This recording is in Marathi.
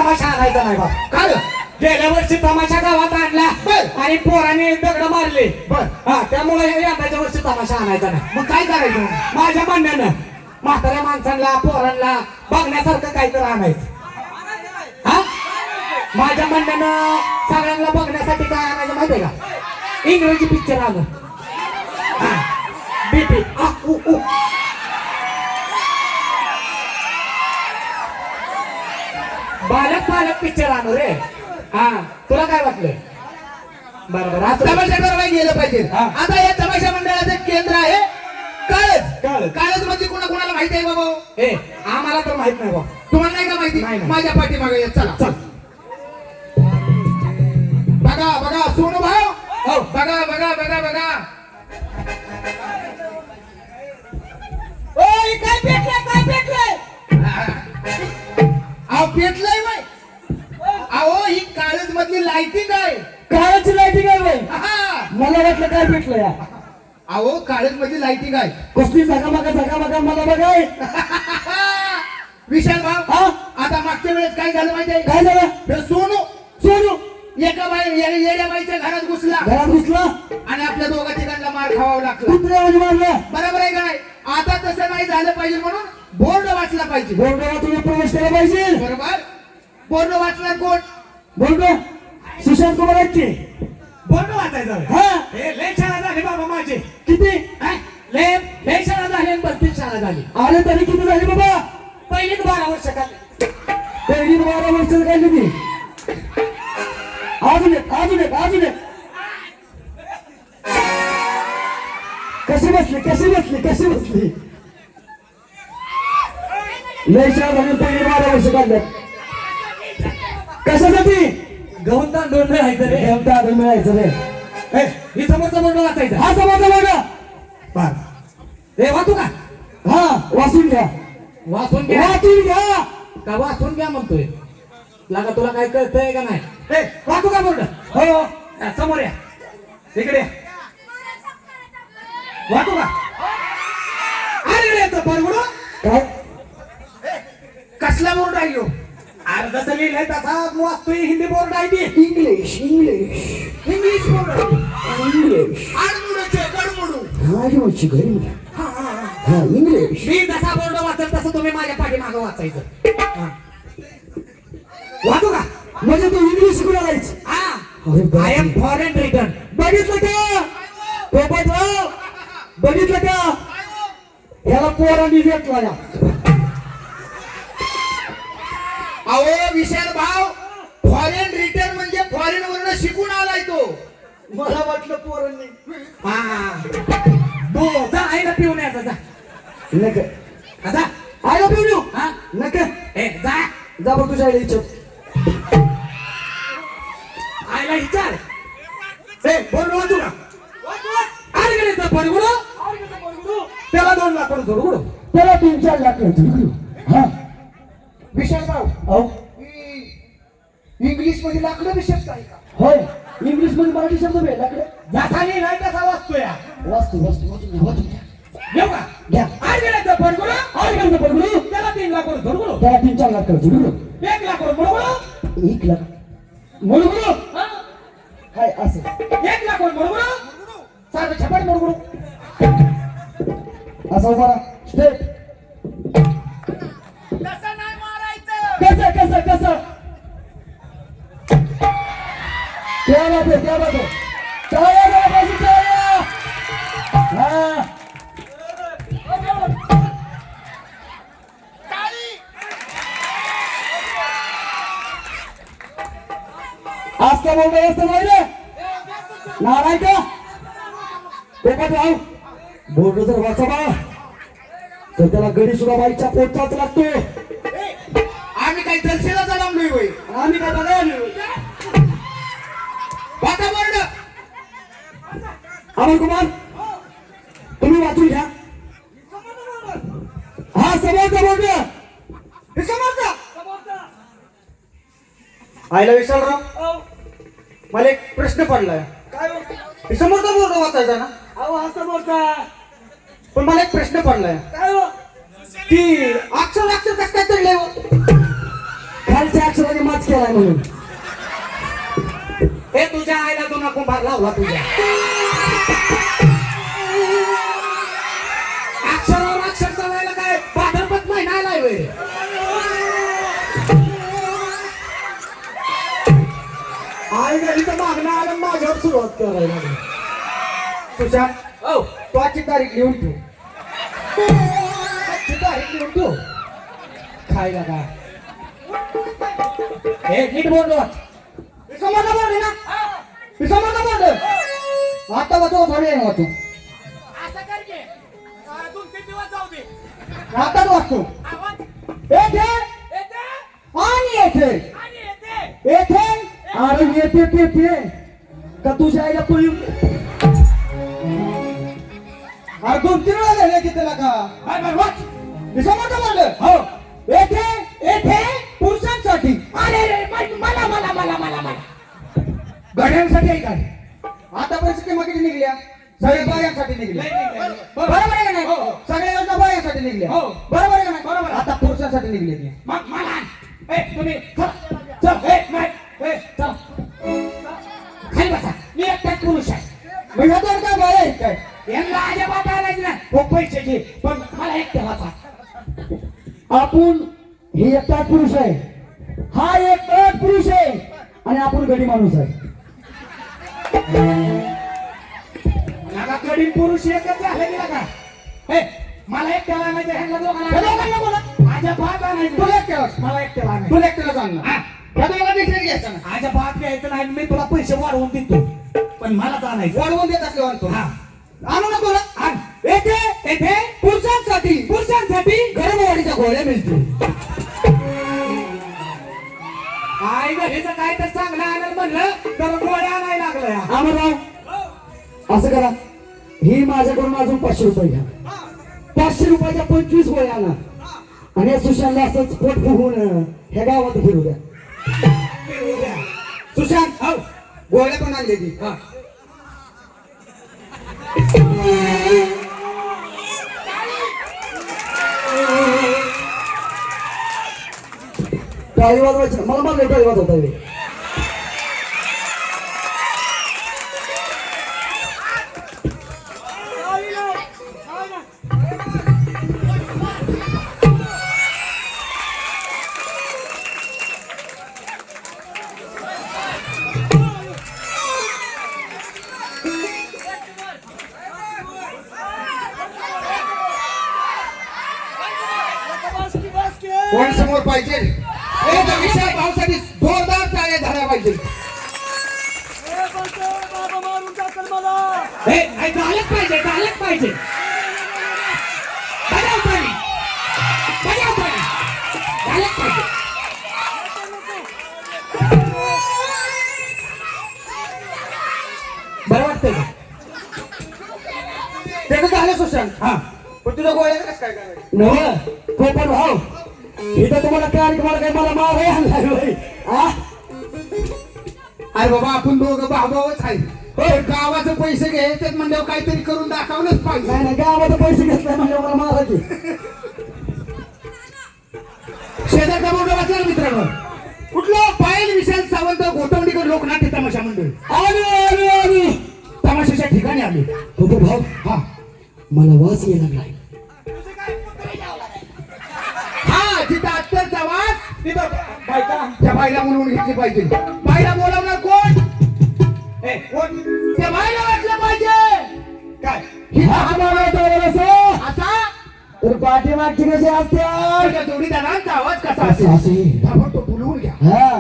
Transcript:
तमाशा आणायचा नाही बा. काय गेल्या वर्षी तमाशा गावात आणला बर. आणि पोराने दगड मारले. बर. हा त्यामुळे यंदाच्या वर्षी तमाशा आणायचा नाही. मग काय करायचं माझ्या म्हणण्यानं म्हाताऱ्या माणसांना पोरांना बघण्यासारखं काहीतरी आणायचं. हा माझ्या म्हणण्यानं सगळ्यांना बघण्यासाठी काय आणायचं माहितीये का? इंग्रजी पिक्चर आलं. बीपी बालक बालक पिक्चर आणू रे. हा तुला काय वाटलं? बरोबर तमाशा करायला गेलं पाहिजे. हा. आता या तमाशा मंडळाचं केंद्र आहे काळज. काळज. काळज म्हणजे कोणाला माहिती आहे बाबा? ए आम्हाला तर माहित नाही बा. तुम्हाला नाही का माहिती? नाही, नाही. माझ्या पाठीमागे या, चला चल बघा बघा सोनू भाऊ. हो. बघा बघा बघा बघा ओय काय पेटलंय काय पेटलंय? अहो पेटलंय बाई. अहो ही काळज मधली लाइटिंग आहे. काळाची लाईटिंग आहे बाई. हा. मला वाटलं काय पेटलं या. अहो काळज मधली लाइटिंग आहे. कसली जागा मला बघाय. विशाल भाऊ. हा आता मागच्या वेळेस काय झालं माहितीये? काय झालं? हे सोनू सोनू एका बाई येड्या बाईच्या घरात घुसला घरात घुसला आणि आपल्या दोघा तिघांना मार खावा लागला. कुत्र्यामध्ये मारलं. बरोबर आहे का नाही? आता तसं नाही झालं पाहिजे म्हणून बोर्ड वाचला पाहिजे. बोर्डाला तुम्ही प्रवेश केला पाहिजे. बरोबर. बोर्ड वाचला कोण? बोर्ड सुशांत कुमार आहेत. बोर्ड वाचायचं हा हे लय शाळा झाली बाबा माझे. किती? लय शाळा झाली आणि 32 शाळा झाली. अरे तरी किती झाली बाबा? पहिलीच 12 वर्ष काढले. पहिली 12 वर्ष काढली ती. अजून एक कशी बसली लय शाळा झाली पहिली 12 वर्ष काढल्यात. कशासाठी? गहून तांदूळ मिळायचं रे. घेऊन आधी मिळायचं रे. ही समोरचा बोर्ड वाचायचा. हा समोरचा बोर्ड. हे वाचू का? हा वाचून घ्या. वाचून घ्या वाचून घ्या. का वाचून घ्या म्हणतोय? लागा तुला काय कळतंय का नाही? वाचू का बोर्ड? हो या, समोर या इकडे या. वाचू का? अरे याचं बरगुड काय? कसला बोर्ड आहे ह्यो? अरे जसं लिहिलंय तसा वाचतोय. हिंदी बोर्ड आहे ती. English English board. आडमुडूचे कडमुडू. आजची घरी हा इंग्लिश. मी जसा बोर्ड वाचल तसं तुम्ही माझ्या पाठीमागं वाचायचं. हा. वाचू का? म्हणजे तू इंग्लिश शिकून आलायच. हा आय एम फॉरेन रिटर्न. बघितलं का? पोपटराव बघितलं का? ह्याला पोरांनी घेतला या. अहो विशाल भाऊ, फॉरेन रिटर्न म्हणजे फॉरेन वरून शिकून आलाय तो. मला वाटलं पोरांनी. हा तू जा आईला पिऊन यायचा जा. नक जा आयला पिऊन येऊ. हा नक ए जा जा बघ तुझ्या आईला इच्छा. आईला विचार. बोर्ड वाचू का? अरे गेले बरगुड. त्याला 2 लाख जोडू. त्याला 3-4 लाख रुपये. हा विशाल भाऊ, अहो इंग्लिश मध्ये लाकडं बी शब्द आहे का? होय इंग्लिश मध्ये मराठी शब्द भेट लाकडे. जसा लिहिलाय तसा वाचतोय. वाचतो वाचून घ्या. घेऊ का? घ्या. अरे गेले बरगुड. आजकालचं बघू त्याला 3 लाख जोडू. त्याला 3-4 लाख जोडू. 1 लाख मोडगुड. 1 लाख मुळगुळू. काय असं 1 लाख मोडगुड. सारखं छपाट मोडगुड. असं उभा राहा. स्ट्रेट. तसं नाही मारायचं. कसं क्या बात है टाळ्या बाजू टाळ्या. हा आज का बोल रहे असतं नाही नाराय का? पोपटराव बोर्ड जर वाचवा तर त्याला गडी सुद्धा बाईच्या पोटाच लागतो. आम्ही काही दर्शनाचा लांबलोय होय. आम्ही काय बघायला वाचा बोर्ड. अमर कुमार तुम्ही वाचून घ्या. हा समोरचा बोर्ड. हे समजतं? आईला विशालराव मला एक प्रश्न पडलाय. काय हे समोरचा बोर्ड वाचायचा ना? अहो हा समोरचा. पण मला एक प्रश्न पडलाय काय की अक्षर कसं काय चढलंय हो? खालच्या अक्षराने माच केलाय म्हणून. हे तुझ्या आईला जुना कुंभार लावला तुझ्या अक्षरावर अक्षर चालायला काय भाद्रपद महिना आलाय वे आई घरी तर मागणं आलं माझ्यावर सुरुवात करायला लागली. सुशांत हो तू आजची तारीख लिहून ठेव. आजची तारीख लिहून ठेव. खायला का हे नीट बोललो समोरला बोलले ना मी समोरला बोललो आता वाचू थोडी आहे वाचू असं कर की 2-3 दिवस जाऊ दे आताच वाचतो. येथे आणि येथे येथे अरे येते पेते का तुझ्या आईला पळून अरे 2-3 वेळा झाले की त्याला का वाच मी समोरला बोललो हो येथे येथे पुरुषांसाठी अरे मला मला मला मला मला गड्यांसाठी आहे काय आता पैसे किती निघल्या सगळ्या बायांसाठी निघल्या बरोबर बरोबर आहे का नाही हो, हो. सगळ्या योजना बायांसाठी निघल्या हो. बरोबर आहे का नाही बरोबर आहे. आता पुरुषांसाठी निघल्या ती. मग मला आण. ए तुम्ही चल चल ए नाही ए चल खाली बसा मी एकटाच पुरुष आहे मग ह्या दोन काय बाया आहेत काय यांना अजिबात आणायचं नाही हो पैसे घे पण मला एकट्या वाचा आपण ही एकटा पुरुष आहे, हा एकटा पुरुष आहे आणि आपण गडी माणूस आहे. मला कडी पुरुष एकच झाले गेला का ए मला एकट्याला आणायचं ह्यांना ह्या दोघांना दोघांना बोला अजिबात आणायचं तुला एकट्याला मला एकट्याला आणायचं तुला एकट्याला सांग हा. ह्या दोघांना देखील घ्यायचं ना अजिबात घ्यायचं नाही मी तुला पैसे वाढवून देतो पण मला जाणायचं वाढवून देत असले आणतो हा आणू ना बोला आण. येथे येथे पुरुषांसाठी पुरुषांसाठी गरमवाडीच्या गोळ्या मिळतील आई घरीचं काय तर चांगलं आणायला म्हणलं तर गोळ्या आणायला लागलं या. अमरराव असं करा, ही माझ्याकडून अजून 500 रुपये घ्या. 500 रुपयाच्या 25 गोळ्या आणा आणि या सुशांतला असंच पोट फुगवून ह्या गावात फिरू द्या. सुशांत हो गोळ्या पण आणली ती हा. टाळी वाजवायची मला मारले टाळी वाजवता येईल. कोण समोर पाहिजे विशाल भाऊसाठी जोरदार टाळ्या झाल्या पाहिजे हे आई झालंच पाहिजे झालंच पाहिजे बजाव पाणी बजाव पाणी झालंच पाहिजे बरं वाटतंय का त्याचं झालं सुशांत हा पण तुझ्या गोळ्या कसं काय करायचं नव्हे कोपण भाऊ, इथं तुम्हाला कार्यक्रमाला काही मला मार आहे आणलाय होय. आ? अरे बाबा आपण दोघं भाऊभाऊच आहे होय गावाचे पैसे घ्यायचे म्हणल्यावर काहीतरी करून दाखवलंच पाहिजे नाही नाही गावात पैसे घेतलाय म्हणजे मला मारायचे. शेजारचा बोर्ड वाचला ना मित्रांनो कुठलं पायल विशाल सावंत गोठवणीकर लोकनाट्य तमाशा मंडळ आली तमाशाच्या ठिकाणी आले होतो भाऊ, हा मला वास यायला लागलाय. हा जिथं अत्तरचा वास तिथं बायका त्या बाईला बोलवून घेतली पाहिजे बाईला बोलावणार कोण ए कोण त्या बाईला वाटलं पाहिजे काय ही हात मारायचा वगैरे असं, असा तर पाठीमागची कशी असते त्याच्या जोडीदारांचा आवाज कसा असे असेल असे आपण तो बोलवून घ्या हा